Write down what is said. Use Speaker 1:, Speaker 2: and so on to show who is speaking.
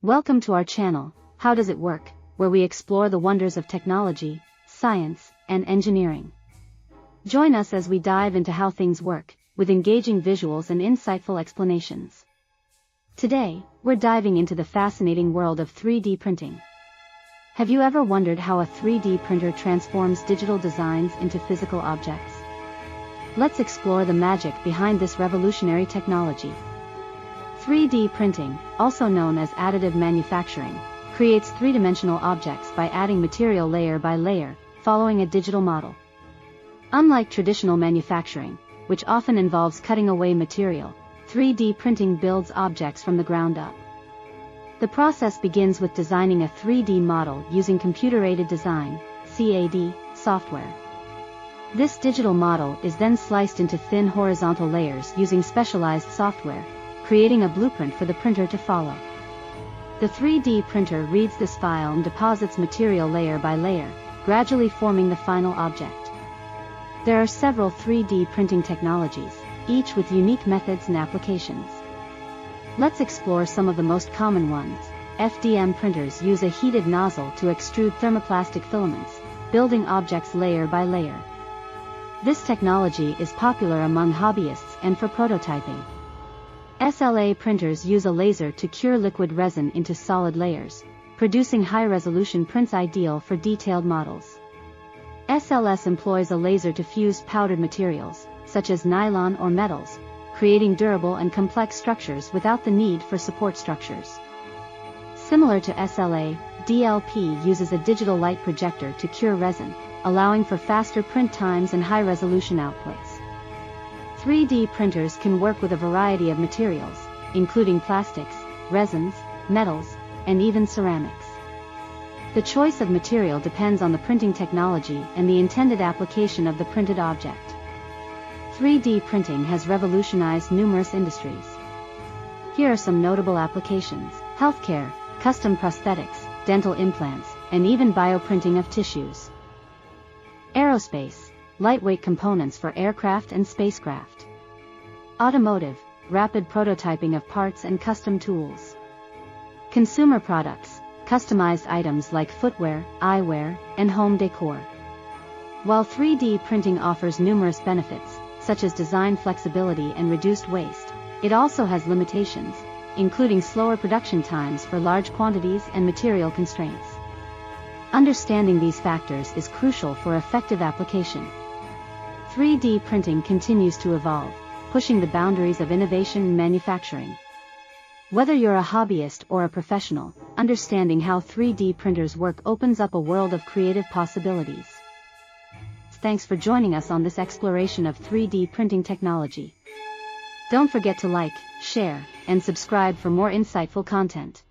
Speaker 1: Welcome to our channel, How Does It Work, where we explore the wonders of technology, science, and engineering. Join us as we dive into how things work, with engaging visuals and insightful explanations. Today, we're diving into the fascinating world of 3D printing. Have you ever wondered how a 3D printer transforms digital designs into physical objects? Let's explore the magic behind this revolutionary technology. 3D printing, also known as additive manufacturing, creates three-dimensional objects by adding material layer by layer, following a digital model. Unlike traditional manufacturing, which often involves cutting away material, 3D printing builds objects from the ground up. The process begins with designing a 3D model using computer-aided design, CAD, software. This digital model is then sliced into thin horizontal layers using specialized software, creating a blueprint for the printer to follow. The 3D printer reads this file and deposits material layer by layer, gradually forming the final object. There are several 3D printing technologies, each with unique methods and applications. Let's explore some of the most common ones. FDM printers use a heated nozzle to extrude thermoplastic filaments, building objects layer by layer. This technology is popular among hobbyists and for prototyping. SLA printers use a laser to cure liquid resin into solid layers, producing high-resolution prints ideal for detailed models. SLS employs a laser to fuse powdered materials, such as nylon or metals, creating durable and complex structures without the need for support structures. Similar to SLA, DLP uses a digital light projector to cure resin, allowing for faster print times and high-resolution outputs. 3D printers can work with a variety of materials, including plastics, resins, metals, and even ceramics. The choice of material depends on the printing technology and the intended application of the printed object. 3D printing has revolutionized numerous industries. Here are some notable applications: healthcare, custom prosthetics, dental implants, and even bioprinting of tissues. Aerospace, lightweight components for aircraft and spacecraft. Automotive, rapid prototyping of parts and custom tools. Consumer products, customized items like footwear, eyewear, and home decor. While 3D printing offers numerous benefits, such as design flexibility and reduced waste, it also has limitations, including slower production times for large quantities and material constraints. Understanding these factors is crucial for effective application. 3D printing continues to evolve, pushing the boundaries of innovation in manufacturing. Whether you're a hobbyist or a professional, understanding how 3D printers work opens up a world of creative possibilities. Thanks for joining us on this exploration of 3D printing technology. Don't forget to like, share, and subscribe for more insightful content.